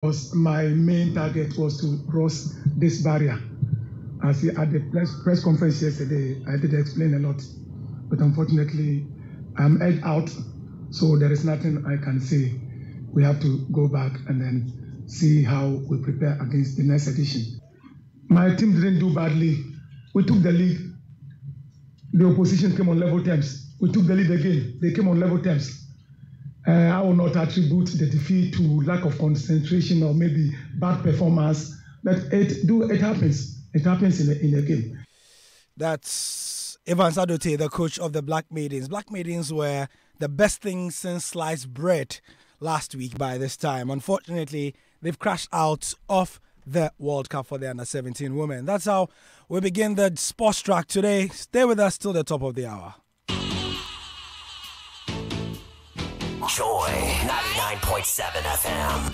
because my main target was to cross this barrier. As at the press conference yesterday, I did explain a lot, but unfortunately, I'm edged out, so there is nothing I can say. We have to go back and then see how we prepare against the next edition. My team didn't do badly. We took the lead. The opposition came on level terms. We took the lead again. They came on level terms. I will not attribute the defeat to lack of concentration or maybe bad performance, but it happens. It happens in a game. That's Evans Adote, the coach of the Black Maidens. Black Maidens were the best thing since sliced bread last week by this time. Unfortunately, they've crashed out of the World Cup for the under-17 women. That's how we begin the sports track today. Stay with us till the top of the hour. Joy 99.7 FM.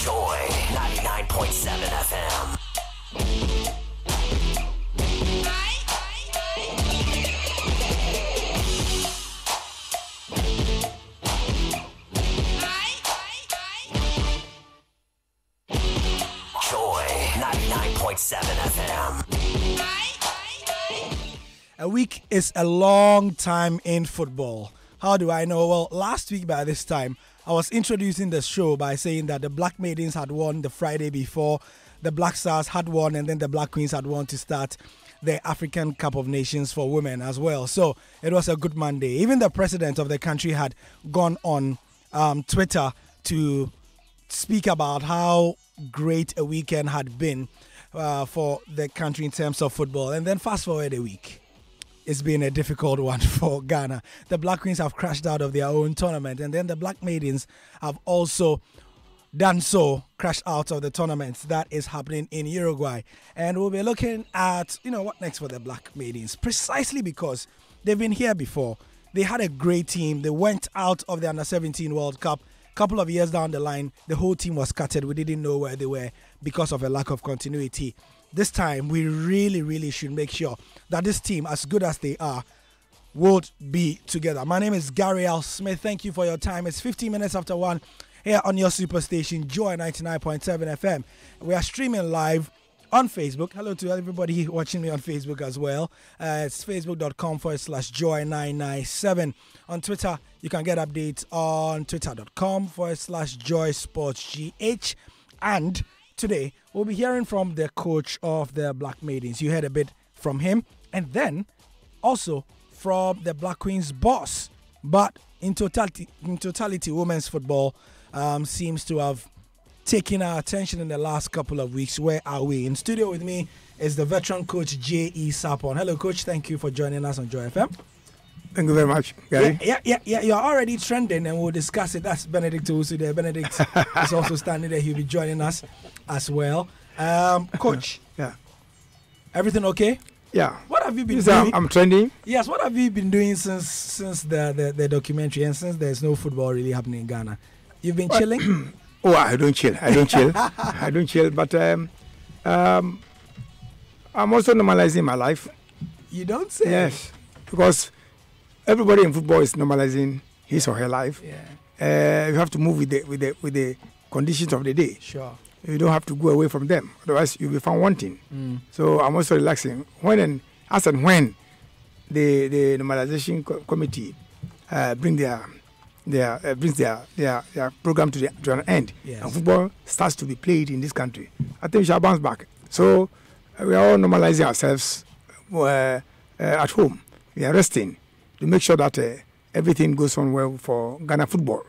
Joy 99.7 FM. Joy 99.7 FM. A week is a long time in football. How do I know? Well, last week by this time, I was introducing the show by saying that the Black Maidens had won the Friday before, the Black Stars had won, and then the Black Queens had won to start the African Cup of Nations for women as well. So it was a good Monday. Even the president of the country had gone on Twitter to speak about how great a weekend had been for the country in terms of football. And then fast forward a week. It's been a difficult one for Ghana. The Black Queens have crashed out of their own tournament, and then the Black Maidens have also done so, crashed out of the tournament that is happening in Uruguay. And we'll be looking at, what next for the Black Maidens, precisely because they've been here before. They had a great team. They went out of the Under-17 World Cup. A couple of years down the line, the whole team was scattered. We didn't know where they were because of a lack of continuity. This time, we really should make sure that this team, as good as they are, would be together. My name is Gary L. Smith. Thank you for your time. It's 15 minutes after 1 here on your superstation, Joy 99.7 FM. We are streaming live on Facebook. Hello to everybody watching me on Facebook as well. It's facebook.com/Joy997. On Twitter, you can get updates on twitter.com/JoySportsGH. And today, we'll be hearing from the coach of the Black Maidens. You heard a bit from him. And then also from the Black Queens boss. But in totality, women's football seems to have taken our attention in the last couple of weeks. Where are we? In studio with me is the veteran coach, J.E. Sapon. Hello, coach. Thank you for joining us on Joy FM. Thank you very much, Gary. Yeah. You're already trending, and we'll discuss it. That's Benedict Owusu there. Benedict is also standing there. He'll be joining us as well. Coach. Yeah. Everything okay? Yeah. What have you been doing? I'm trending. Yes. What have you been doing since the documentary and since there's no football really happening in Ghana? You've been chilling? Oh, I don't chill. I don't chill. But I'm also normalizing my life. You don't say? Yes, because everybody in football is normalizing his or her life. Yeah. You have to move with the conditions of the day. Sure. You don't have to go away from them, otherwise you'll be found wanting. So I'm also relaxing. When the normalization committee brings their program to an end, yes, and football starts to be played in this country, I think we shall bounce back. So we are all normalizing ourselves at home. We are resting to make sure that everything goes on well for Ghana football.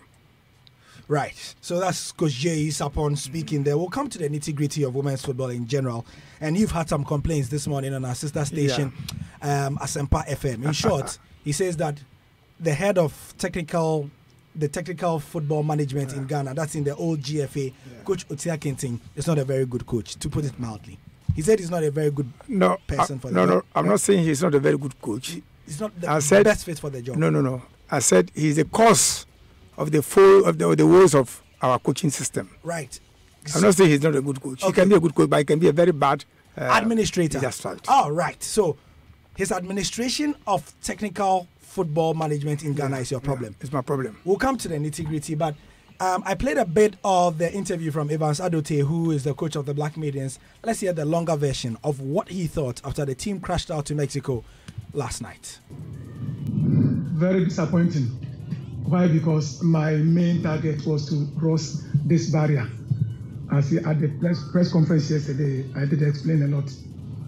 Right. So that's Coach J. Sapon speaking there. We'll come to the nitty-gritty of women's football in general. And you've had some complaints this morning on our sister station, Asempa FM. In short, he says that the head of the technical football management in Ghana, that's in the old GFA, Coach Otia Kenting, is not a very good coach, to put it mildly. He said he's not a very good person for the job. No, I'm not saying he's not a very good coach. He's not the best fit for the job. No. I said he's the cause of the woes of our coaching system. Right. I'm not saying he's not a good coach. Okay. He can be a good coach, but he can be a very bad administrator. That's right. All right. So his administration of technical football management in Ghana is your problem. It's my problem. We'll come to the nitty-gritty, but I played a bit of the interview from Evans Adote, who is the coach of the Black Maidens. Let's hear the longer version of what he thought after the team crashed out to Mexico last night. Very disappointing. Why? Because my main target was to cross this barrier. As at the press conference yesterday, I did explain a lot,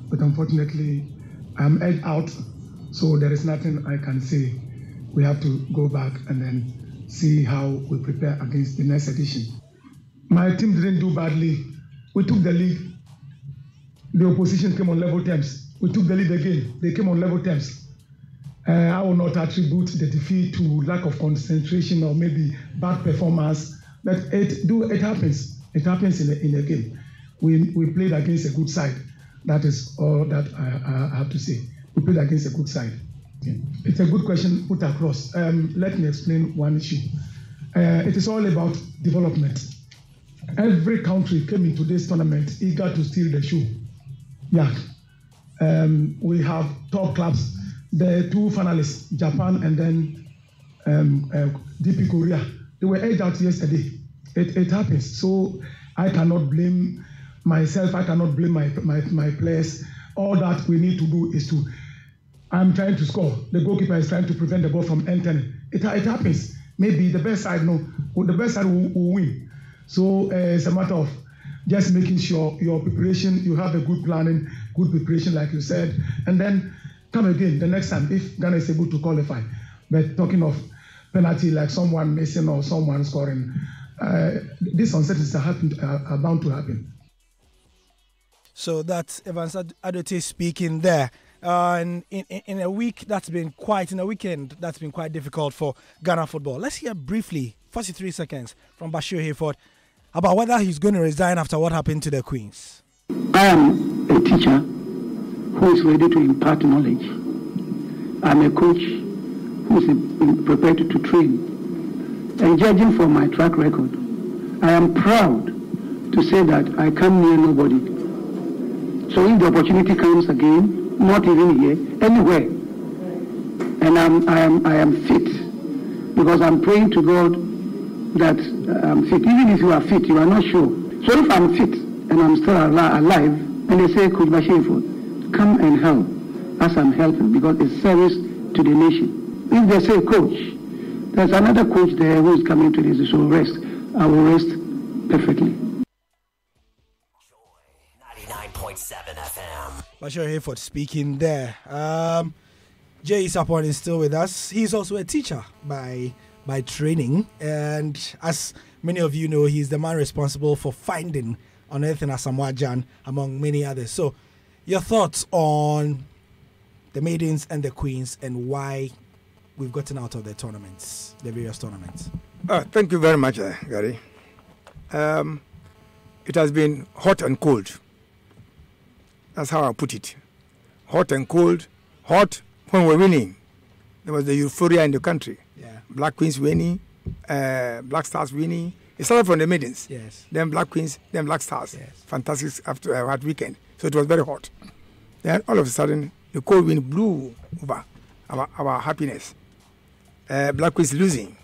but unfortunately, I'm edged out, so there is nothing I can say. We have to go back and then see how we prepare against the next edition. My team didn't do badly. We took the lead. The opposition came on level terms. We took the lead again. They came on level terms. I will not attribute the defeat to lack of concentration or maybe bad performance, but it happens. It happens in a game. We played against a good side. That is all that I have to say. We played against a good side. Okay. It's a good question put across. Let me explain one issue. It is all about development. Every country came into this tournament eager to steal the show. Yeah. We have top clubs. The two finalists, Japan and then DP Korea, they were edged out yesterday. It happens. So I cannot blame myself. I cannot blame my players. All that we need to do is to, I'm trying to score. The goalkeeper is trying to prevent the ball from entering. It happens. Maybe the best side, the best side will win. So it's a matter of just making sure your preparation, you have a good planning, good preparation, like you said, and then come again the next time if Ghana is able to qualify. But talking of penalty, like someone missing or someone scoring, these uncertainties are bound to happen. So that's Evans Adote speaking there. In a weekend that's been quite difficult for Ghana football. Let's hear briefly, 43 seconds, from Bashir Hayford about whether he's going to resign after what happened to the Queens. I am a teacher who is ready to impart knowledge. I'm a coach who is prepared to train. And judging from my track record, I am proud to say that I come near nobody. So if the opportunity comes again, not even here, anywhere, and I am fit, because I'm praying to God that I'm fit. Even if you are fit, you are not sure. So if I'm fit and I'm still alive, and they say, Coach Bashir, come and help as I'm helping, because it's service to the nation. If they say, Coach, there's another coach there who is coming to this, so rest. I will rest perfectly. 99.7 FM. Bashir Hayford speaking there. Jay Sapon is still with us. He's also a teacher by training, and as many of you know, he's the man responsible for finding Unearthing Asamoah Gyan, among many others. So, your thoughts on the Maidens and the Queens and why we've gotten out of the tournaments, the various tournaments? Thank you very much, Gary. It has been hot and cold. That's how I put it. Hot and cold. Hot when we're winning. There was the euphoria in the country. Yeah. Black Queens winning, Black Stars winning. It started from the Maidens. Yes. Then Black Queens, then Black Stars. Yes. Fantastic after a hot weekend. So it was very hot. Then all of a sudden, the cold wind blew over our happiness. Black Queens losing,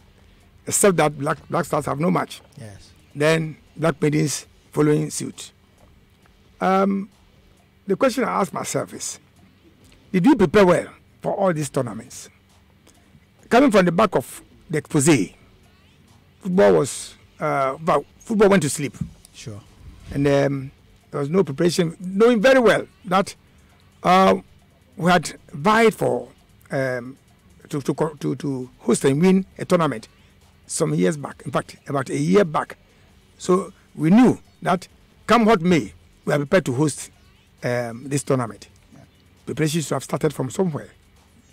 except that Black Stars have no match. Yes. Then Black Maidens following suit. The question I ask myself is, did we prepare well for all these tournaments? Coming from the back of the expose, football went to sleep. Sure. And there was no preparation, knowing very well that we had vied for to host and win a tournament some years back. In fact, about a year back. So we knew that come what may, we are prepared to host this tournament. Yeah. Preparation should have started from somewhere.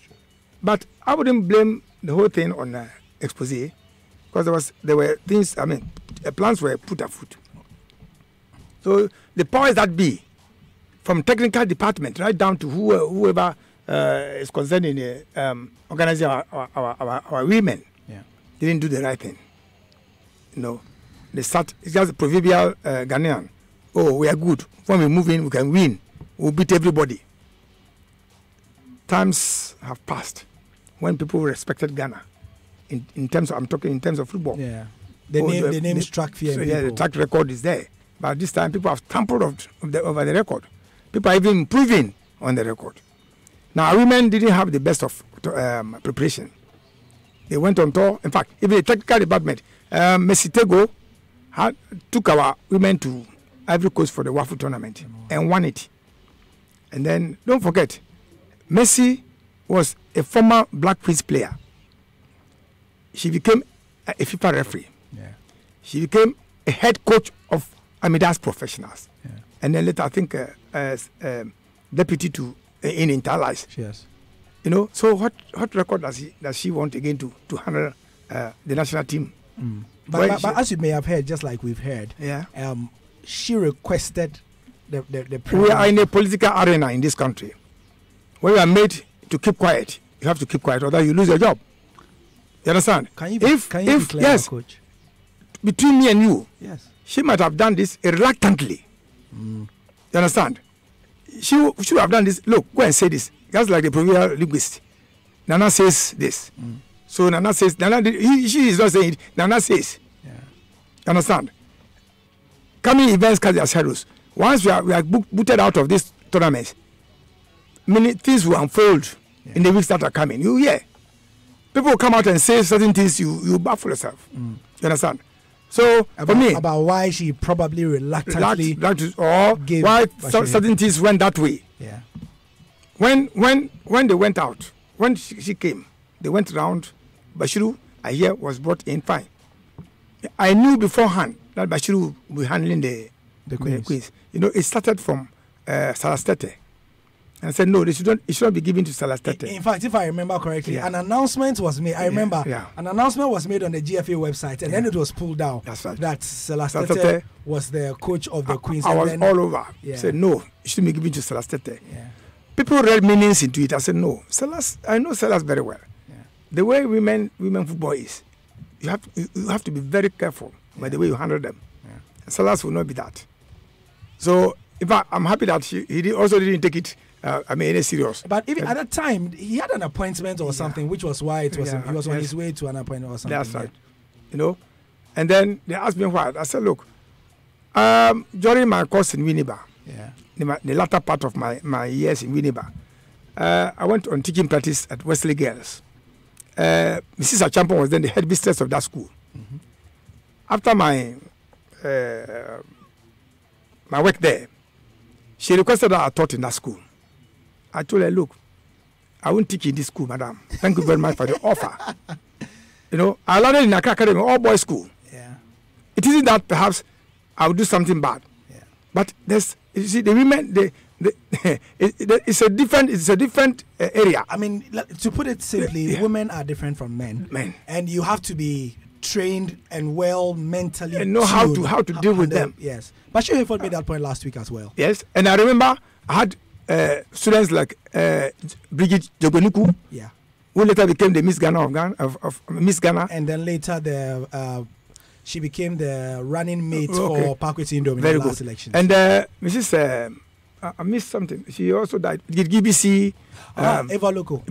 Sure. But I wouldn't blame the whole thing on expose, because there were things. Plans were put afoot. So the powers that be, from technical department right down to whoever is concerned in organizing our women, didn't do the right thing. they start. It's just the proverbial Ghanaian. Oh, we are good. When we move in, we can win. We'll beat everybody. Times have passed when people respected Ghana. In terms of, I'm talking in terms of football. Yeah. The name struck fear. So yeah, the track record is there. But this time people have trampled over the record. People are even improving on the record. Now, women didn't have the best of preparation. They went on tour. In fact, even the technical department, Messi Tego took our women to Ivory Coast for the WAFU tournament and won it. And then, don't forget, Messi was a former Black Queens player. She became a FIFA referee. Yeah. She became a head coach of Amidas Professionals. Yeah. And then later, I think, as deputy to in Interlice. Yes. You know, so what record does she want again to handle the national team? Mm. But as you may have heard, just like we've heard, yeah, she requested the we are in a political arena in this country. When you are made to keep quiet, you have to keep quiet, or that you lose your job. You understand? Can you declare yes, coach? Between me and you, yes, she might have done this reluctantly. You understand? She should have done this. Look, go and say this. That's like the proverbial linguist. Nana says this. So Nana says, she is not saying it. Nana says. Yeah. You understand? Coming events cast their shadows. Once we are booted out of this tournament, many things will unfold in the weeks that are coming. You hear? People will come out and say certain things, you baffle yourself. You understand? So for me, about why she probably reluctantly or why certain things went that way. Yeah. When they went out, when she came, they went around. Bashiru, I hear, was brought in fine. I knew beforehand that Bashiru would be handling the Queens. You know, it started from Salastete. And I said, no, it should not be given to Salastete. In fact, if I remember correctly, an announcement was made. I remember an announcement was made on the GFA website, and then it was pulled down. That's right. That Salastete was the coach of the Queens. I was all over. I said, no, it shouldn't be given to Salastete. People read meanings into it. I said, no, I know Salas very well. The way women football is, you have to be very careful by the way you handle them. Salas will not be that. So, in fact, I'm happy that he also didn't take it. Any serious. But even at that time, he had an appointment or something, which was why he was on his way to an appointment or something. That's right. You know, and then they asked me why. I said, look, during my course in Winneba, the latter part of my years in Winneba, I went on teaching practice at Wesley Girls. Mrs. Achampon was then the head mistress of that school. After my work there, she requested that I taught in that school. I told her, look, I won't teach in this school, madam. Thank you very much for the offer. You know, I learned in Accra Academy, all boys school. Yeah. It isn't that perhaps I would do something bad. Yeah. But you see, the women, it's a different area. I mean, to put it simply, women are different from men. And you have to be trained and well mentally and know how to deal with them. Yes. But she made that point last week as well. Yes. And I remember I had students like Bridget Jogoniku, who later became the Miss Ghana of Miss Ghana. And then later she became the running mate for Parkway Indom in the last election. And Mrs. I missed something. She also died. GBC. Eva Loco.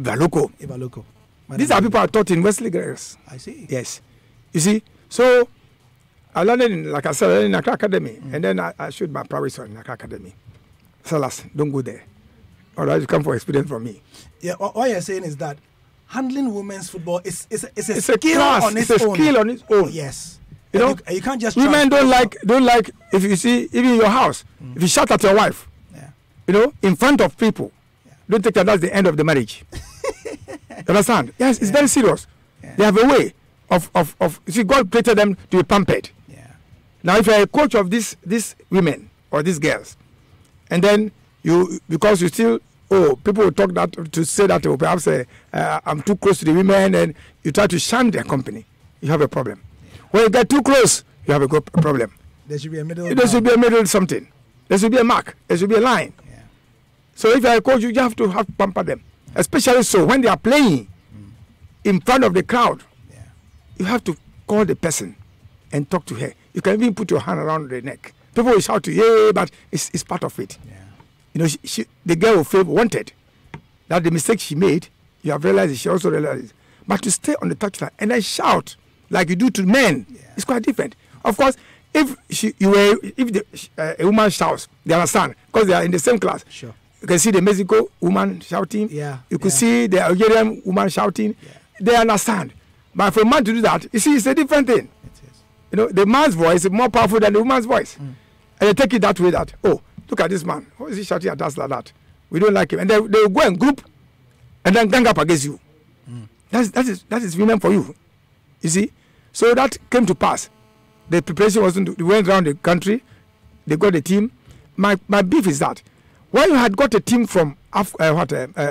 These are people I taught in Wesley Girls. I see. Yes. You see? So I learned like I said, in Accra Academy. And then I showed my prowess in Accra Academy. Salas, don't go there. Or you come for experience from me. Yeah, what you're saying is that handling women's football is a skill class. on its own. It's a skill on its own. Yes. You know, you can't just. Women don't like if you see even in your house, if you shout at your wife, you know, in front of people, don't take that's the end of the marriage. You understand? Yes, it's very serious. They have a way of you see, God created them to be pampered. Now, if you're a coach of these women or these girls, and then because you still, people will talk that to say that perhaps I'm too close to the women, and you try to shun their company, you have a problem. When you get too close, you have a problem. There should be a middle. There should be a middle something. There should be a mark. There should be a line. So if you're a coach, you have to pamper them, especially so when they are playing in front of the crowd. You have to call the person and talk to her. You can even put your hand around the neck. People will shout to you, yeah, but it's part of it. Yeah. You know, the girl will feel wanted. That the mistake she made, you have realized it, she also realized it. But to stay on the touchline and then shout like you do to men, it's quite different. Of course, if a woman shouts, they understand because they are in the same class. Sure. You can see the Mexico woman shouting. Yeah. You could see the Algerian woman shouting. Yeah. They understand. But for a man to do that, you see, it's a different thing. It is. You know, the man's voice is more powerful than the woman's voice. And they take it that way that, oh, look at this man. Why is he shouting at us like that? We don't like him. And they will go and group and then gang up against you. That is women for you. You see? So that came to pass. The preparation wasn't, they went around the country, they got a team. My beef is that when you had got a team from Wafu,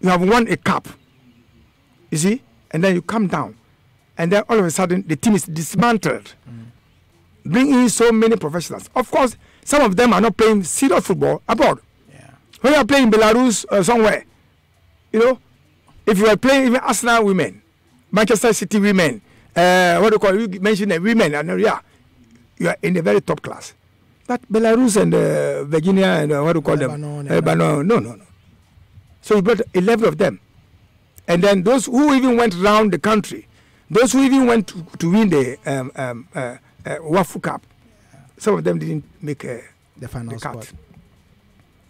you have won a cup. You see? And then you come down. And then all of a sudden the team is dismantled. Bring in so many professionals. Of course, some of them are not playing serious football abroad. Yeah. When you are playing in Belarus or somewhere, you know, if you are playing even Arsenal women, Manchester City women, what do you call it? You mentioned the women, and yeah, you are in a very top class. But Belarus and Virginia and what do you call them? Lebanon, no. So you brought 11 of them. And then those who even went around the country, those who even went to win the Wafu Cup, some of them didn't make the final cut. spot.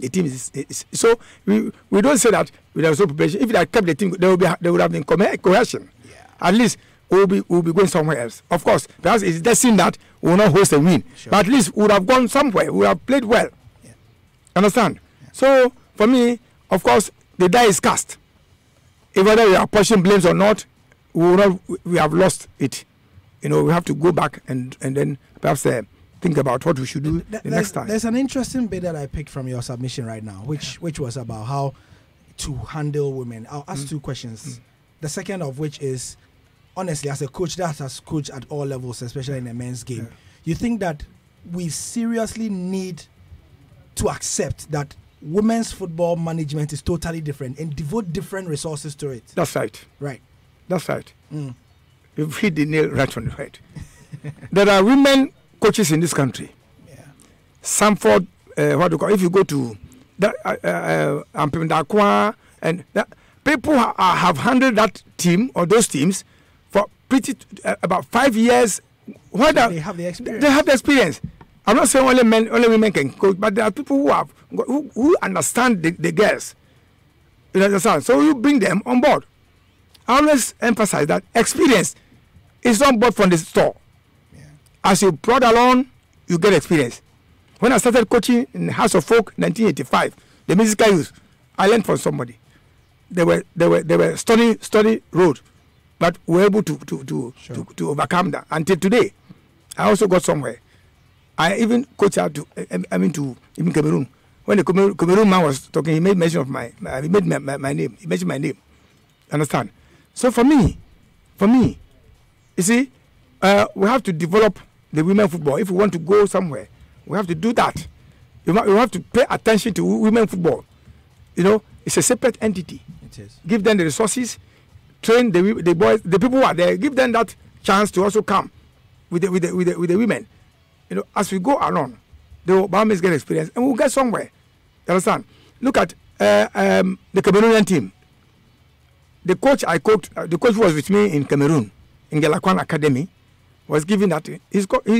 The team is so we don't say that without no preparation. If they had kept the team, there would have been cohesion. Yeah. At least we'll be going somewhere else. Of course, perhaps it's destined that we will not host a win, sure. But at least we would have gone somewhere. We would have played well. Yeah. Understand? Yeah. So for me, of course, the die is cast. If whether we are pushing blames or not, we have lost it. You know, we have to go back and then perhaps think about what we should do the next time. There's an interesting bit that I picked from your submission right now, which was about how to handle women. I'll ask two questions. The second of which is, honestly, as a coach that has coached at all levels, especially in the men's game, you think that we seriously need to accept that women's football management is totally different and devote different resources to it? That's right. Right. That's right. You've hit the nail right on the head. There are women coaches in this country. Yeah. Sanford, what do you call it? If you go to Ampemdakwa, and people have handled that team or those teams for about 5 years. They have the experience. They have the experience. I'm not saying only women can coach, but there are people who understand the girls. You understand? So you bring them on board. I always emphasize that experience is not bought from the store. Yeah. As you prod along, you get experience. When I started coaching in House of Folk, 1985, the musical youth, I learned from somebody. They were study road, but were able to overcome that. Until today, I also got somewhere. I even coached out to even Cameroon. When the Cameroon man was talking, he made mention of my name. He mentioned my name. Understand? So for me, you see, we have to develop the women football. If we want to go somewhere, we have to do that. We have to pay attention to women football. You know, it's a separate entity. It is. Give them the resources, train the boys, the people who are there. Give them that chance to also come with the women. You know, as we go along, they will always get experience, and we'll get somewhere. You understand? Look at the Cameroonian team. The coach I coached, the coach who was with me in Cameroon, in Gelakwan Academy, was given that. He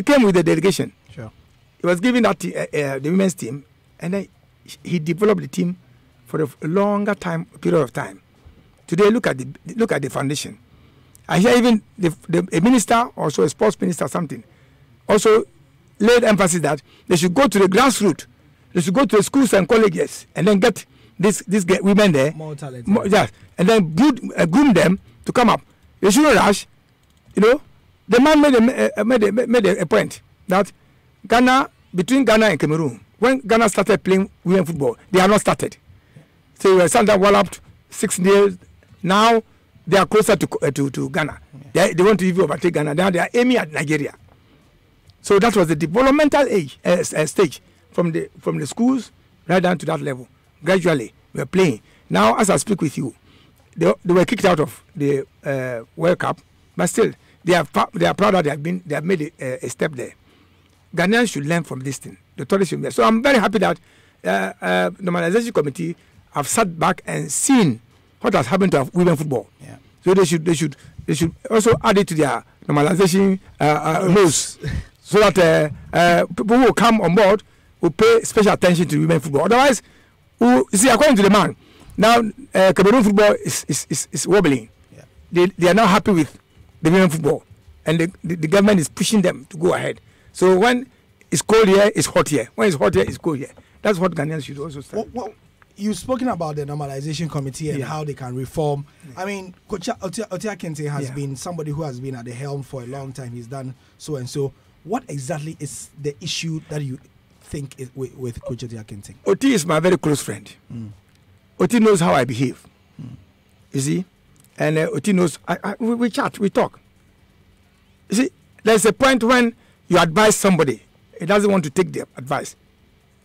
came with the delegation. Sure. He was given that the women's team, and then he developed the team for a longer period of time. Today, look at the foundation. I hear even a minister, also a sports minister, something, also laid emphasis that they should go to the grassroots. They should go to the schools and colleges and then get these women there. More talented. Yes, and then groom them to come up. They shouldn't rush. You know, the man made a point that between Ghana and Cameroon, when Ghana started playing women football, they have not started. So we were walloped 6 years. Now they are closer to Ghana. Yeah. They want to even overtake Ghana. Now they are aiming at Nigeria. So that was the developmental stage from the schools right down to that level. Gradually, we are playing. Now, as I speak with you, they were kicked out of the World Cup, but still, they are proud that they have made a step there. Ghanaians should learn from this thing. The authorities should learn. So I'm very happy that normalization committee have sat back and seen what has happened to women football. Yeah. So they should also add it to their normalization rules, so that people who will come on board will pay special attention to women football. Otherwise, you see, according to the man, now Cameroon football is wobbling. Yeah. They are not happy with the women football, and the government is pushing them to go ahead. So when it's cold here, it's hot here. When it's hot here, it's cold here. That's what Ghanaians should also start. Well, you've spoken about the normalization committee and how they can reform. I mean, Coach Otia Kente has been somebody who has been at the helm for a long time. He's done so and so. What exactly is the issue that you think is with Coach Otia Kente? Oti is my very close friend. Oti knows how I behave. You see? And Oti knows, we chat, we talk. You see, there's a point when you advise somebody, he doesn't want to take the advice.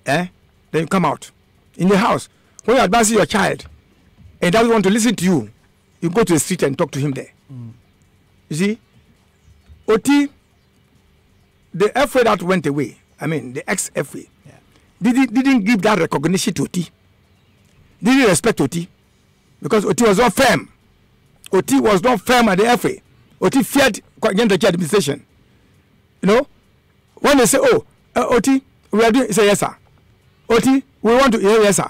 Then you come out. In the house, when you advise your child, and he doesn't want to listen to you, you go to the street and talk to him there. You see? Oti, the FA that went away, I mean, the ex-FA, didn't give that recognition to Oti. Didn't respect Oti. Because Oti was not firm. Oti was not firm at the FA. Oti feared Gentleman administration. You know? When they say, oh, Oti, we are doing, he say, yes, sir. Oti, we want to hear, yes, sir.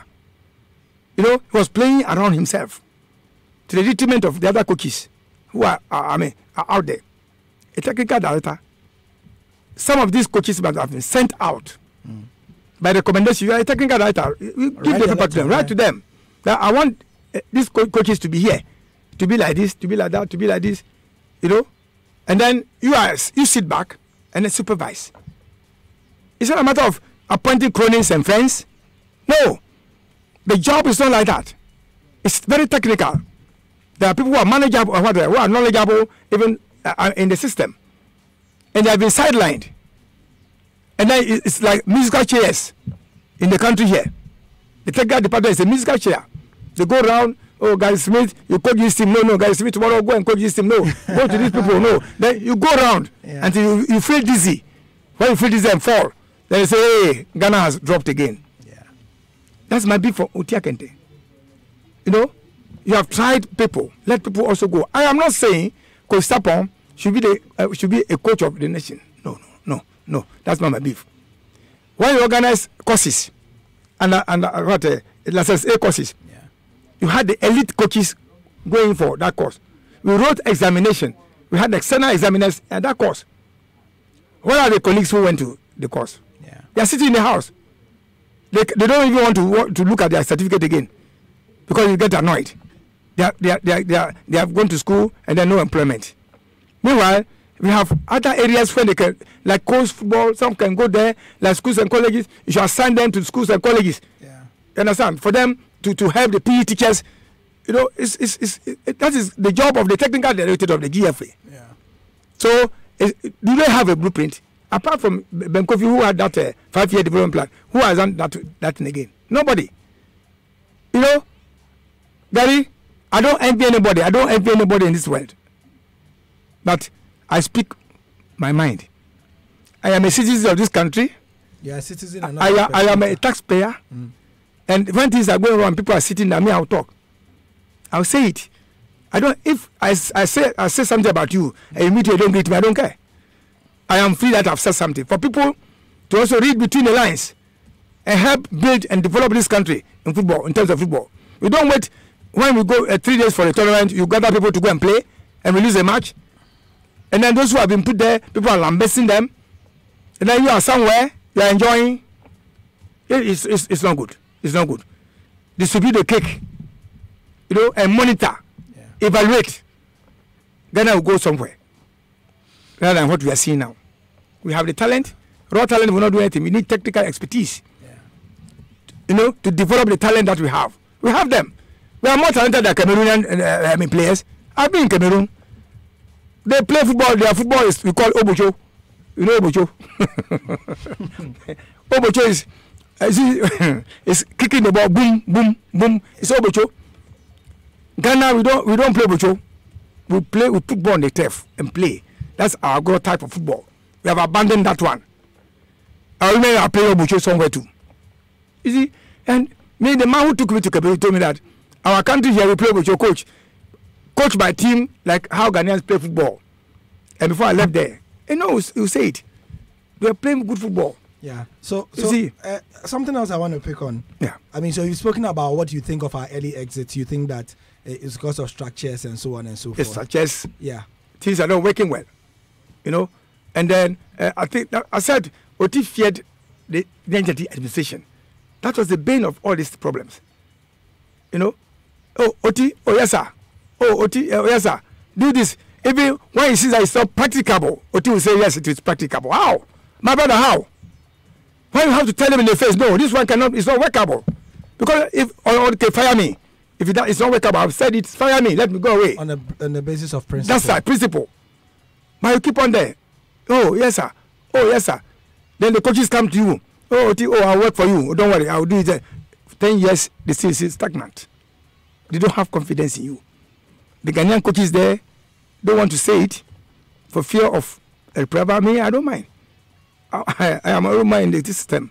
You know, he was playing around himself to the detriment of the other coaches who are out there. A technical director, some of these coaches have been sent out by recommendation. You are a technical director. You give the paper to them, write to them. Now, I want these coaches to be here, to be like this, to be like that, to be like this, you know. And then you sit back and then supervise. It's not a matter of appointing cronies and friends. No, the job is not like that. It's very technical. There are people who are manageable, who are knowledgeable even in the system, and they have been sidelined. And then it's like musical chairs in the country here. The technical department is a musical chair. They go around. Oh, Gary Smith, you coach this team. No, Gary Smith, tomorrow go and coach this team. No, go to these people. No. Then you go around until you feel dizzy. When you feel dizzy and fall, then you say, hey, Ghana has dropped again. Yeah. That's my beef for Otia Kente. You know, you have tried people. Let people also go. I am not saying Coach Sapon should be a coach of the nation. No. That's not my beef. When you organize courses and license A courses, you had the elite coaches going for that course. We wrote examination. We had external examiners at that course. Where are the colleagues who went to the course? Yeah. They are sitting in the house. They don't even want to look at their certificate again because you get annoyed. They have gone to school and there are no employment. Meanwhile, we have other areas where they can, like coach football, some can go there, like schools and colleges. You should assign them to schools and colleges. Yeah. You understand? For them to help the PE teachers, you know, that is the job of the technical director of the GFA. Yeah. So, do they have a blueprint? Apart from Ben Kofi, who had that 5-year development plan, who has done that thing again? Nobody. You know, Gary, I don't envy anybody. I don't envy anybody in this world. But I speak my mind. I am a citizen of this country. You are a citizen. I am a taxpayer. And when things are going wrong, people are sitting there, I'll talk. I'll say it. If I say something about you and you meet you don't greet me, I don't care. I am free that I've said something. For people to also read between the lines and help build and develop this country in football, in terms of football. We don't wait when we go 3 days for a tournament, you gather people to go and play and we lose a match. And then those who have been put there, people are lambasting them. And then you are somewhere, you are enjoying. It's not good. It's not good. Distribute the cake, you know, and monitor, evaluate. Then I will go somewhere. Rather than what we are seeing now. We have the talent. Raw talent will not do anything. We need technical expertise. You know, to develop the talent that we have. We have them. We are more talented than Cameroonian players. I've been in Cameroon. They play football. Their football is, we call Obocho. You know Obocho? Obocho is kicking the ball, boom, boom, boom. It's Obocho. Ghana, we don't play Obocho. We put ball on the turf and play. That's our growth type of football. We have abandoned that one. Our women are playing Obucho somewhere too. You see, and me, the man who took me to Cameroon told me that our country here we play Obucho coach by team like how Ghanaians play football. And before I left there, you say it. We are playing good football. Yeah. So see, something else I want to pick on. Yeah. I mean, so you've spoken about what you think of our early exits. You think that it's because of structures and so on and so forth. Structures. Yeah. Things are not working well. And then I think I said Oti feared the NGT administration. That was the bane of all these problems. Oh, Oti, oh yes sir. Oh, Oti, oh yes sir. Do this. Even when he sees that it's not practicable, Oti will say yes, it is practicable. How? My brother, how? Why you have to tell him in the face, no, this one cannot, it's not workable. Because okay, fire me. If it's not workable, I've said it, fire me, let me go away. On the basis of principle. That's right, principle. But you keep on there. Oh, yes sir. Oh, yes sir. Then the coaches come to you. Oh, Oti, I'll work for you. Don't worry, I'll do it. 10 years, they still stagnant. They don't have confidence in you. The Ghanaian coaches there don't want to say it for fear of reprieve. Me, I don't mind. I am a Roma in the system.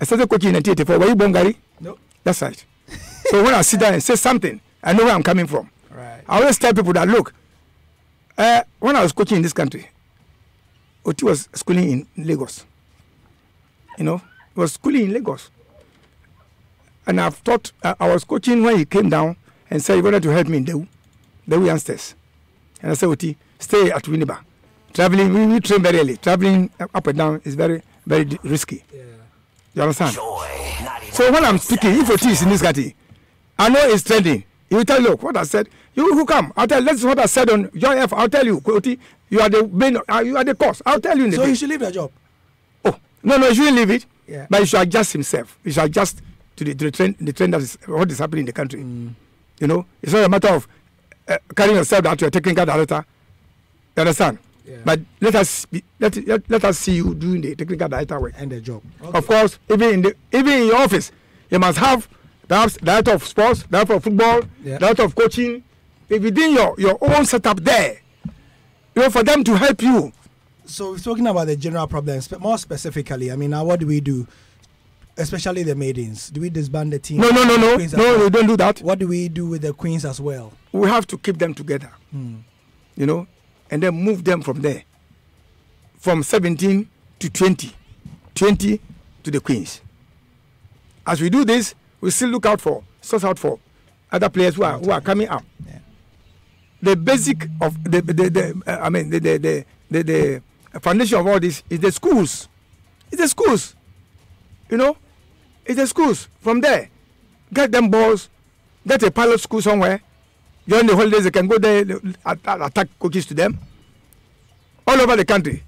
I started coaching in 1984. Were you born, Gary? No. That's right. So when I sit down and say something, I know where I'm coming from. Right. I always tell people that, look, when I was coaching in this country, Oti was schooling in Lagos. He was schooling in Lagos. And I've thought, I was coaching when he came down and said he wanted to help me in the youngsters. And I said, Oti, stay at Winneba. Traveling, we train very early. Traveling up and down is very, very risky. Yeah. You understand? So when I'm speaking, if Oti is in this country, I know it's trending. He will tell you, look, what I said. You who come? I'll tell you, that's what I said on Joy F. I'll tell you, Oti, you are the main, you are the cause. I'll tell you in the So he should leave the job? Oh, no, he shouldn't leave it. Yeah. But he should adjust himself. He should adjust to the trend that is what is happening in the country. It's not a matter of carrying yourself out to a technical director. You understand? Yeah. But let us see you doing the technical director work and the job. Okay. Of course, even in your office, you must have perhaps director of sports, director of football, director of coaching. Within your own setup there, for them to help you. So we're talking about the general problems, but more specifically, I mean, now what do we do? Especially the maidens. Do we disband the team? No, we don't do that. What do we do with the queens as well? We have to keep them together. And then move them from there. From 17 to 20. 20 to the queens. As we do this, we still source out for other players who are coming up. Yeah. The basic of the foundation of all this is the schools. It's the schools. It's the schools. From there, get them balls, get a pilot school somewhere. During the holidays, they can go there, attack coaches to them. All over the country.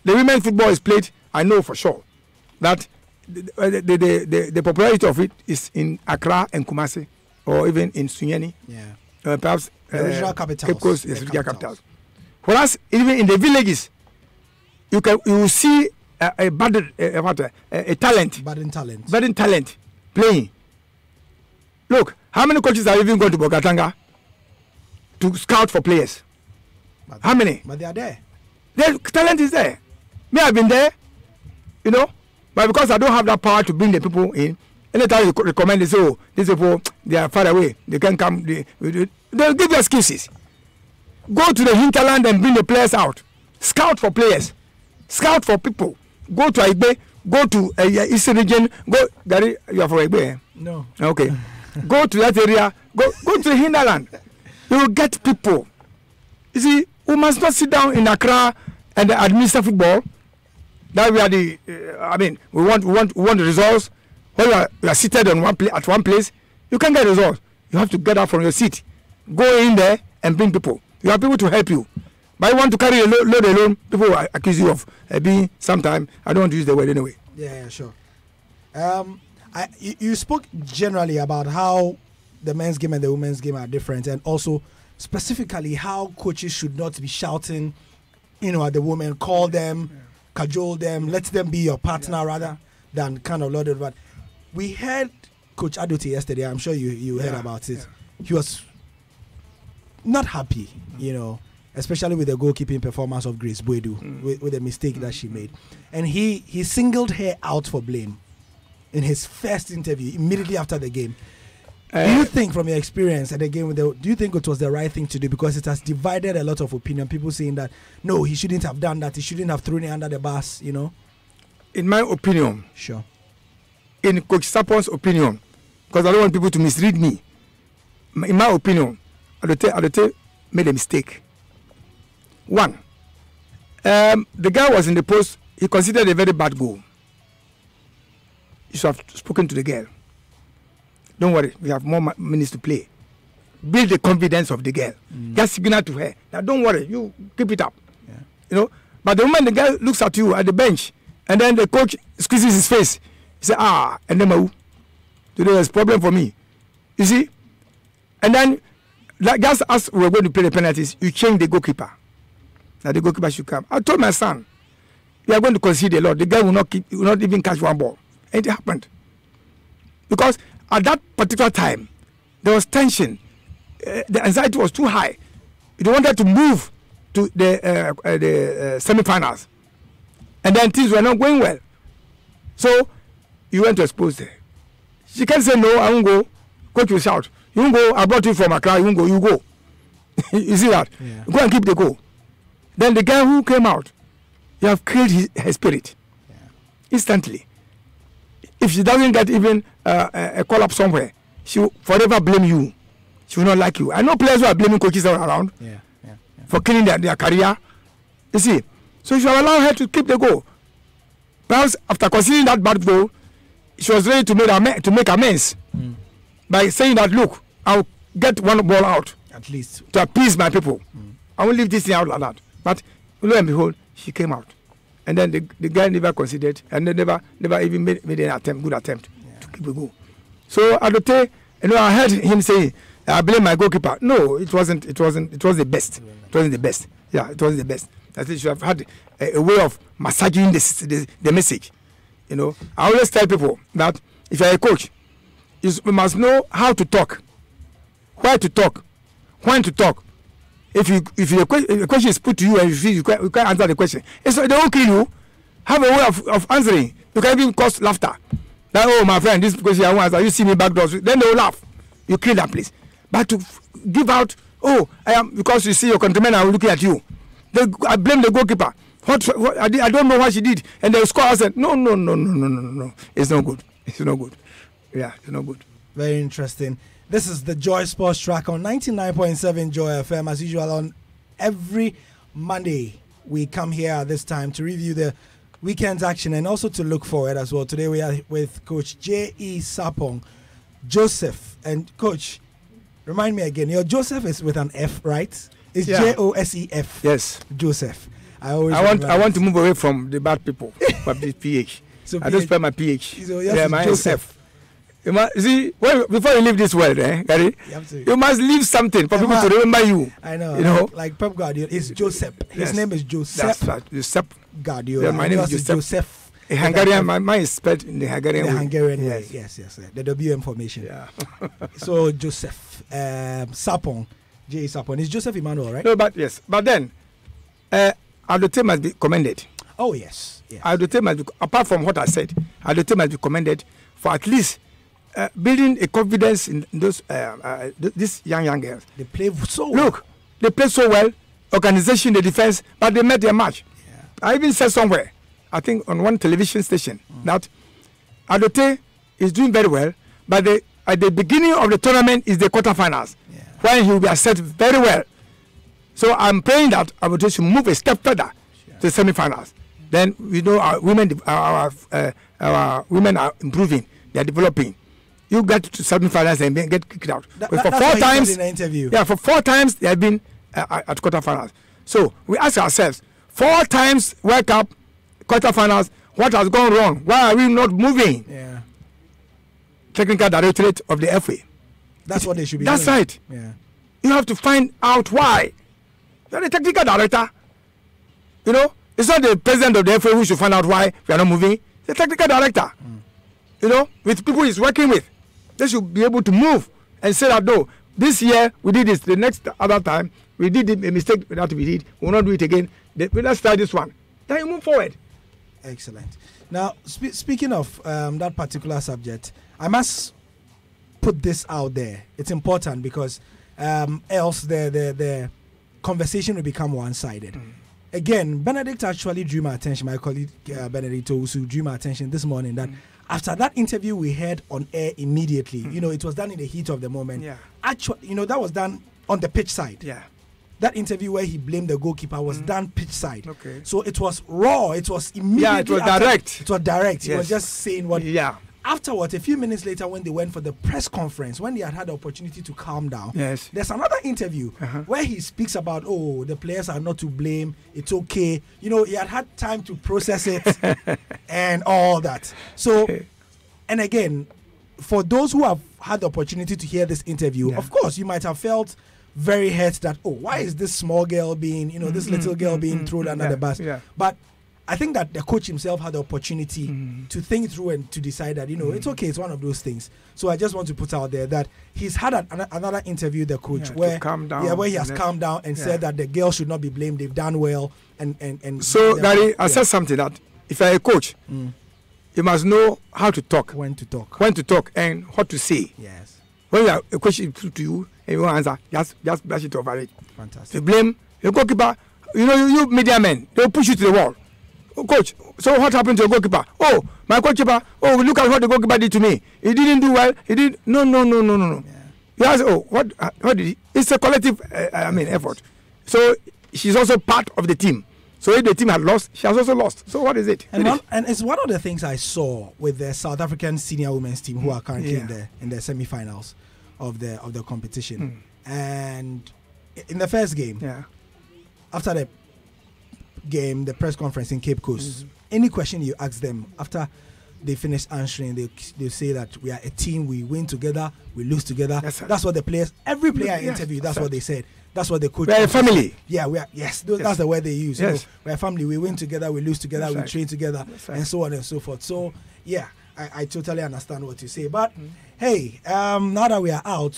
The women's football is played, I know for sure, that the popularity of it is in Accra and Kumasi, or even in Sunyani. Yeah. Perhaps the regional capitals. Cape Coast, yes, regional capitals. Whereas, even in the villages, you will see a talent. Budding talent playing. Look, how many coaches are even going to Bogatanga to scout for players? How many? But they are there. The talent is there. Me, I've been there, but because I don't have that power to bring the people in, anytime you recommend, they say, oh, these people, they are far away, they can't come, they'll give you excuses. Go to the hinterland and bring the players out. Scout for players. Scout for people. Go to Igbe, go to Eastern region, Gary, you are from Igbe, eh? No. Okay. Go to that area, go to the hinterland. You will get people. You see, we must not sit down in Accra and administer football. That we are we want the results. When you are seated on at one place, you can't get results. You have to get up from your seat, go in there and bring people. You have people to help you. But you want to carry a load alone, people will accuse you of being sometime. I don't want to use the word anyway. Yeah, sure. You spoke generally about how the men's game and the women's game are different, and also specifically how coaches should not be shouting, at the women, call them, cajole them, let them be your partner rather than kind of loaded. But we heard Coach Adote yesterday. I'm sure you heard about it. He was not happy, especially with the goalkeeping performance of Grace Boedu, with the mistake that she made. And he singled her out for blame in his first interview immediately after the game. Do you think, from your experience at the game, do you think it was the right thing to do? Because it has divided a lot of opinion. People saying that, no, he shouldn't have done that. He shouldn't have thrown it under the bus, you know? In my opinion, sure. In Coach Sapong's opinion, because I don't want people to misread me, in my opinion, Adote made a mistake. One, the guy was in the post. He considered a very bad goal. You should have spoken to the girl. Don't worry, we have more minutes to play. Build the confidence of the girl. Just signal to her. Now, don't worry, you keep it up. Yeah. You know. But the moment the guy looks at you at the bench, and then the coach squeezes his face, he says, and then today there's a problem for me. You see? And then, like just as we were going to play the penalties, you change the goalkeeper. Now the goalkeeper should come. I told my son, we are going to concede a lot. The guy will not even catch one ball. And it happened. Because at that particular time, there was tension. The anxiety was too high. They wanted to move to the semi-finals. And then things were not going well. So, you went to expose her. She can't say, no, I won't go. Coach will shout, you won't go, I brought you from Accra, you won't go, you go. You see that? Yeah. Go and keep the goal. Then the guy who came out, you have killed her spirit. Yeah. Instantly. If she doesn't get even a call up somewhere, she will forever blame you. She will not like you. I know players who are blaming coaches all around for killing their career. You see, so you should allow her to keep the goal. Perhaps after considering that bad goal, she was ready to make amends by saying that, look, I'll get one ball out at least to appease my people. I won't leave this thing out like that. But lo and behold, she came out. And then the guy never considered and they never even made an good attempt to keep the goal. So Adote, I heard him say, I blame my goalkeeper. No, it wasn't. It was the best. It wasn't the best. Yeah, it wasn't the best. I think you should have had a way of massaging the message. You know, I always tell people that if you're a coach, you must know how to talk, where to talk, when to talk. If a question is put to you and you feel you can't answer the question, they won't kill you. Have a way of answering. You can even cause laughter. Like, oh, my friend, this question I won't answer. You see me backdoors. Then they will laugh. You kill that place. But to give out, oh, I am, because you see your countrymen are looking at you. I blame the goalkeeper. What I don't know what she did. And they score. I said, no. It's not good. It's not good. Yeah, it's not good. Very interesting. This is the Joy Sports Track on 99.7 Joy FM. As usual, on every Monday, we come here at this time to review the weekend's action and also to look forward as well. Today, we are with Coach J.E. Sapong Joseph. And, Coach, remind me again, your Joseph is with an F, right? It's Joseph. Yes. Joseph. I want to move away from the bad people, from the PH. So I don't spell my PH. So my Joseph. See, before you leave this world, Gary, you must leave something for people to remember you. I know. You know, like Pep Guardiola, it's Joseph. His name is Joseph. That's right, Joseph Guardiola. Yeah, my name is Joseph. A Hungarian, mine is spelled in the Hungarian way. The Hungarian way, yes. The WM formation. Yeah. So Joseph Sapong, J. Sapong. It's Joseph Emmanuel, right? No, but then, Adote must be commended. Oh yes. Adote must be, apart from what I said, Adote must be commended for at least building a confidence in those these young girls. They play so well. Look, they play so well. Organization, the defense, but they met their match. Yeah. I even said somewhere, I think on one television station, that Adote is doing very well, but at the beginning of the tournament is the quarterfinals, when he will be assessed very well. So I'm praying that Adote should move a step further to the semi-finals. Then we know our women are improving, they are developing. You get to semi-finals and then get kicked out. For 4 times, for 4 times they have been at quarterfinals. So we ask ourselves, 4 times World Cup quarterfinals, what has gone wrong? Why are we not moving? Yeah. Technical Directorate of the FA. That's what they should be doing. That's right. Yeah. You have to find out why. You're the technical director. You know, it's not the president of the FA who should find out why we are not moving. It's the technical director. You know, with people he's working with. They should be able to move and say that, no, this year we did this. The next other time we did a mistake that we did. We will not do it again. Let's try this one. Then you move forward. Excellent. Now, speaking of that particular subject, I must put this out there. It's important because else the conversation will become one-sided. Again, Benedict actually drew my attention, my colleague Benedict also drew my attention this morning that after that interview we had on air immediately, it was done in the heat of the moment. Yeah. Actually, that was done on the pitch side. Yeah. That interview where he blamed the goalkeeper was done pitch side. Okay. So it was raw. It was immediately. Yeah, it was direct. It was direct. He Yes. was just saying what. Yeah. Afterwards, a few minutes later, when they went for the press conference, when they had the opportunity to calm down, Yes. there's another interview where he speaks about, the players are not to blame. It's okay. He had time to process it and all that. So, and again, for those who have had the opportunity to hear this interview, of course, you might have felt very hurt that, why is this small girl being, this little girl being thrown under the bus? Yeah. But I think that the coach himself had the opportunity to think through and to decide that, it's okay, it's one of those things. So I just want to put out there that he's had another interview, the coach, where calm down, where he has calmed down and said that the girl should not be blamed. They've done well. And so, Gary, I said something that if you're a coach, you must know how to talk. When to talk. And what to say. Yes. When you are a question to you and you want to answer, just brush it over it. Fantastic. To blame your goalkeeper, you media men, they'll push you to the wall. Coach, so what happened to your goalkeeper? My goalkeeper, look at what the goalkeeper did to me. He didn't do well. He did no. Yeah. You ask, what did he? It's a collective effort. So she's also part of the team. So if the team had lost, she has also lost. So what is it? And it's one of the things I saw with the South African senior women's team who are currently in the semi-finals of the competition. And in the first game, after the game, the press conference in Cape Coast, any question you ask them after they finish answering, they say that we are a team, we win together, we lose together. Yes, That's what the players, every player I interviewed, that's what they said. That's what the coach. We are a family. Yeah, we are. Yes, that's the word they use. Yes. We're a family. We win together, we lose together, we train together, right. and so on and so forth. So yeah, I totally understand what you say. But hey, now that we are out,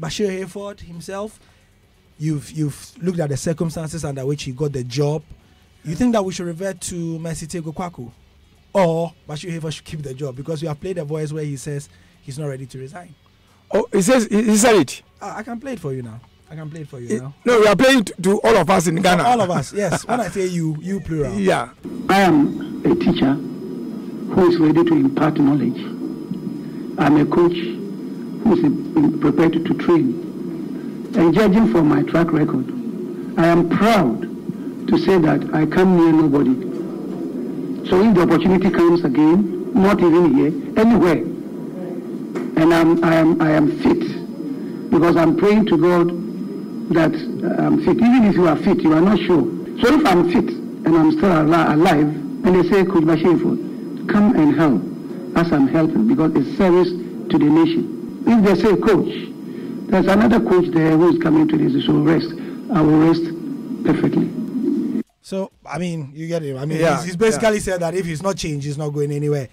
Bashir Hayford himself, you've looked at the circumstances under which he got the job. You think that we should revert to Mercy Tego Kwaku, or Bashir Hayford should keep the job? Because we have played a voice where he says he's not ready to resign. He said it. I can play it for you now. now. No, we are playing to all of us in Ghana. All of us, yes. When I say you plural. Yeah. I am a teacher who is ready to impart knowledge. I'm a coach who is prepared to train. And judging from my track record, I am proud to say that I come near nobody. So if the opportunity comes again, not even here, anywhere, and I am fit, because I'm praying to God that I'm fit. Even if you are fit, you are not sure. So if I'm fit and I'm still alive, and they say, Coach Bashir, come and help as I'm helping, because it's service to the nation. If they say, Coach, there's another coach there who is coming to this, so rest. I will rest perfectly. So, I mean, you get it. I mean, he's basically said that if he's not changed, he's not going anywhere.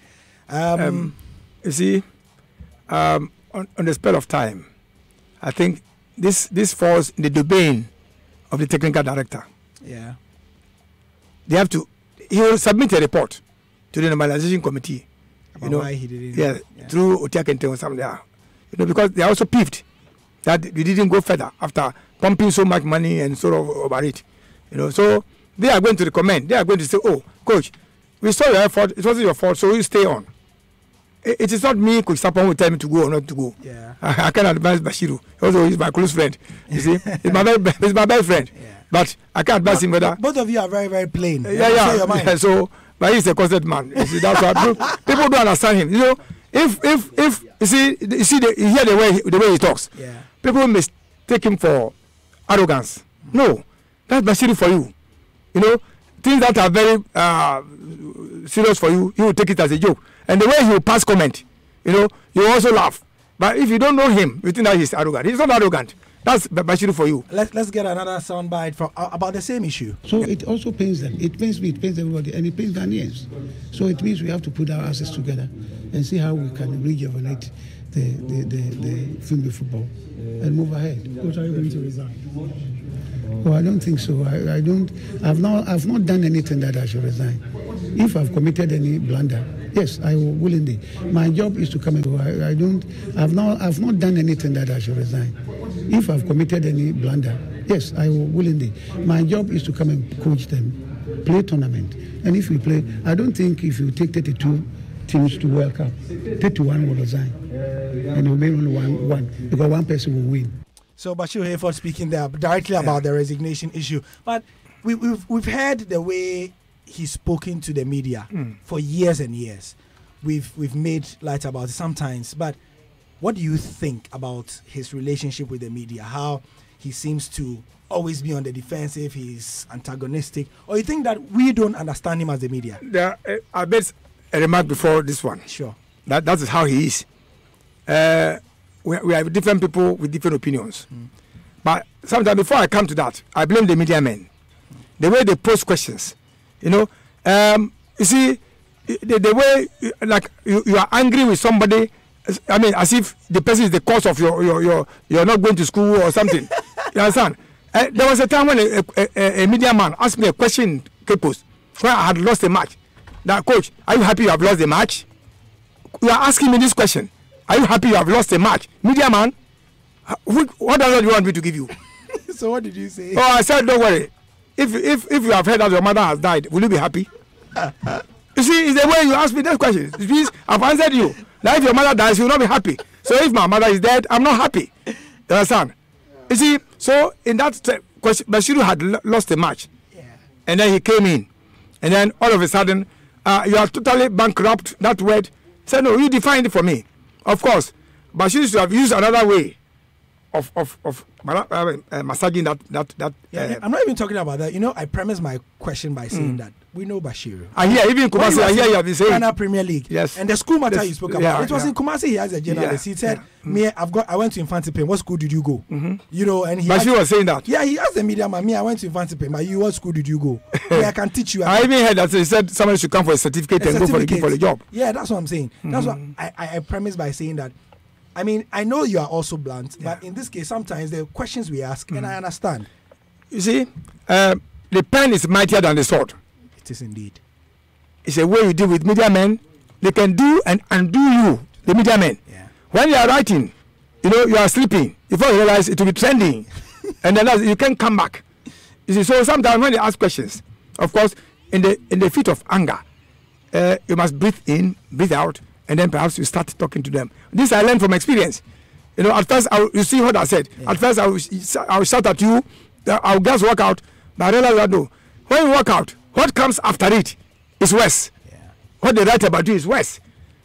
You see, on the spell of time, I think this falls in the domain of the technical director. Yeah. They have to, he will submit a report to the normalization committee. About why he didn't. Yeah, through Otiakente or something there. Because they are also peeved that we didn't go further after pumping so much money and sort of over it. So they are going to recommend. They are going to say, "Oh, coach, we saw your effort. It wasn't your fault, so you stay on." It is not me, Coach Sapon, who tell me to go or not to go. Yeah. I can advise Bashiru. Also, he's my close friend. You see, he's my best friend. Yeah. But I can't advise him whether. Both of you are very, very plain. Yeah. So, but he's a concept man. You see, that's why people don't understand him. If you see, you hear the way he talks. Yeah. People mistake him for arrogance. No, that's Bashiru for you. Things that are very serious for you, he will take it as a joke. And the way he will pass comment, you also laugh. But if you don't know him, you think that he's arrogant. He's not arrogant. That's Bashiru for you. Let's get another soundbite from about the same issue. So it also pains them. It pains me, it pains everybody, and it pains Ghanaians. So it means we have to put our asses together and see how we can rejuvenate the female football and move ahead. Coach, are you going to resign? Oh, I don't think so. I've not done anything that I should resign. If I've committed any blunder, yes, I will willingly. My job is to come and go. I've not done anything that I should resign. If I've committed any blunder, yes, I will willingly. My job is to come and coach them, play tournament. And if we play, I don't think if you take 32 teams to World Cup, 31 will resign. And it will be only one, because one person will win. So Bashir Hayford speaking there directly about the resignation issue. But we've heard the way he's spoken to the media for years and years. We've made light about it sometimes. But what do you think about his relationship with the media? How he seems to always be on the defensive, he's antagonistic, or you think that we don't understand him as the media? I bet a remark before this one. Sure. That is how he is. We have different people with different opinions. But sometimes before I come to that, I blame the media men. The way they pose questions. You see, the way like you are angry with somebody, I mean, as if the person is the cause of you're not going to school or something. You understand? There was a time when a media man asked me a question in Cape Coast where I had lost a match. Now, coach, are you happy you have lost the match? You are asking me this question. Are you happy you have lost a match? Media man, what answer do you want me to give you? So what did you say? Oh, I said, don't worry. If you have heard that your mother has died, will you be happy? You see, it's the way you ask me this question. It means I've answered you. Now, if your mother dies, you will not be happy. So if my mother is dead, I'm not happy. You understand? You see, so in that question, Bashiru had lost the match. Yeah. And then he came in. And then all of a sudden, you are totally bankrupt. That word. Said, no, you defined it for me. Of course. Bashiru should have used another way of massaging that. Yeah, I'm not even talking about that. You know, I premise my question by saying that we know Bashiru. I hear even Kumasi. I hear you have been saying Ghana Premier League. Yes. And the school matter you spoke about. It was in Kumasi. He has a journalist. He said, "Me, I went to Infante Pen. What school did you go?" You know, and Bashiru was saying that. Yeah, he asked the media man. Me, I went to Infante Pen. But you, what school did you go? I can teach you. I even heard that he said somebody should come for a certificate and go for the job. Yeah, that's what I'm saying. That's what I premise by saying that. I mean, I know you are also blunt, but in this case, sometimes the questions we ask, and I understand. You see, the pen is mightier than the sword. It is indeed. It's a way you deal with media men. They can do and undo you, the media men. Yeah. When you are writing, you are sleeping. Before you realize it will be trending, and then you can't come back. You see, so sometimes when they ask questions, of course, in the fit of anger, you must breathe in, breathe out. And then perhaps you start talking to them. This I learned from experience. At first, you see what I said. Yeah. At first, I will shout at you. I will just walk out. But I realized that no. When you walk out, what comes after it is worse. Yeah. What they write about you is worse.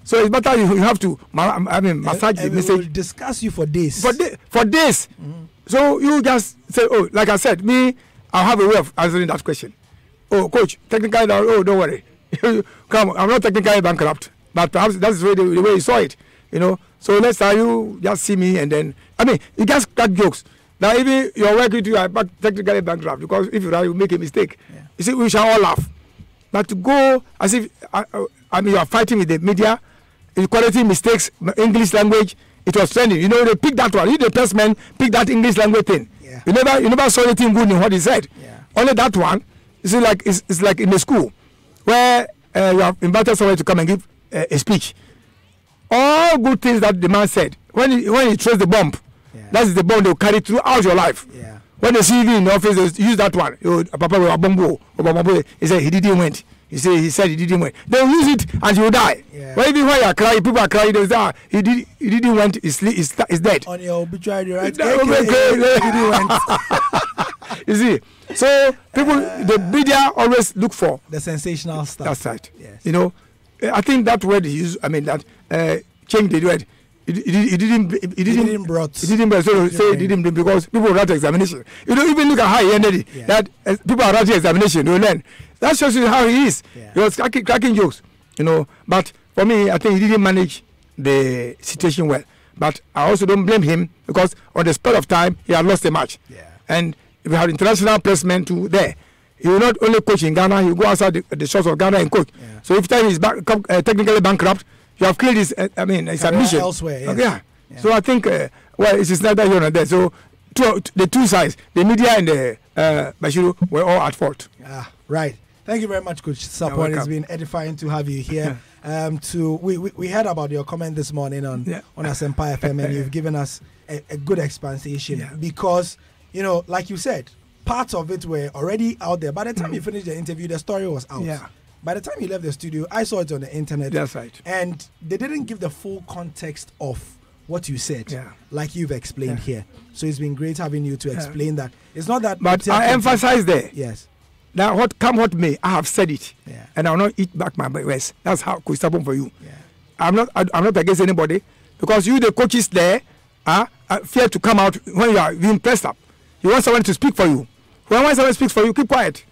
So it's better you have to massage the message. We will discuss you for days. For days. So you just say, oh, like I said, I'll have a way of answering that question. Oh, coach, technically, don't worry. Come, I'm not technically bankrupt. But perhaps that's the way you saw it, So let's say you just see me and then, you just crack jokes. Now, even your work with you are technically bankrupt because if you make a mistake, you see, we shall all laugh. But to go as if, you are fighting with the media, equality mistakes, English language, it was trending. They picked that one. You, the press man, picked that English language thing. Yeah. You never saw anything good in what he said. Yeah. Only that one. You see, like it's like in the school where you have invited someone to come and give a speech. All good things that the man said. When he throws the bomb, that is the bomb they will carry throughout your life. Yeah. When they see you in the office, they use that one. Papa, he said he didn't went. He said he didn't went. They will use it and you will die. Yeah. But even when you are crying, people are crying. They say, he didn't went. He's dead. On your obituary, right? You see, so people, the media always look for the sensational stuff. That's right. Yes. I think that word he used, that change the word. He didn't brought. So say he didn't bring because people write examination. Even look at how he ended it. Yeah. That people are writing examination, they learn. That shows you how he is. Yeah. He was cracking jokes, But for me, I think he didn't manage the situation well. But I also don't blame him because on the spur of time, he had lost the match. Yeah. And we have international placement too there. He will not only coach in Ghana, he will go outside the shores of Ghana and coach. Yeah. So if time is technically bankrupt, You have cleared his, his admission. Elsewhere, yes. Okay, yeah. So I think, it is neither here nor there. So the two sides, the media and the Bashiru, were all at fault. Right. Thank you very much, Coach Sapon. It's been edifying to have you here. We heard about your comment this morning on Asempa FM, and you've given us a good explanation because, like you said, parts of it were already out there. By the time you finished the interview, the story was out. Yeah. By the time you left the studio, I saw it on the internet. That's right. And they didn't give the full context of what you said, like you've explained here. So it's been great having you to explain that. It's not that... But I emphasize there. Yes. Now, what may, I have said it. Yeah. And I will not eat back my words. That's how it happen for you. Yeah. I'm not against anybody, because you, the coaches there, fear to come out when you are being pressed up. You want someone to speak for you. When someone speaks for you, keep quiet.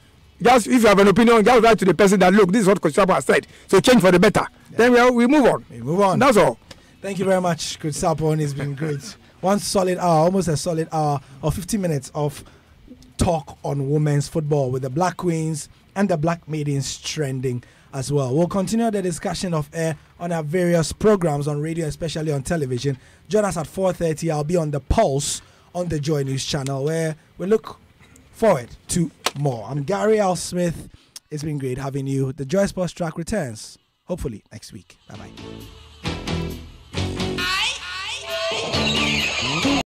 Just if you have an opinion, just write to the person that, look, this is what Coach Sapon has said. So change for the better. Yeah. Then we move on. We move on. That's all. Thank you very much, Coach Sapon. It's been great. One solid hour, almost a solid hour, or 50 minutes of talk on women's football with the Black Queens and the Black Maidens trending as well. We'll continue the discussion of air on our various programs on radio, especially on television. Join us at 4:30. I'll be on the Pulse on the Joy News channel, where we look forward to more. I'm Gary L. Smith. It's been great having you. The Joy Sports Track returns hopefully next week. Bye-bye.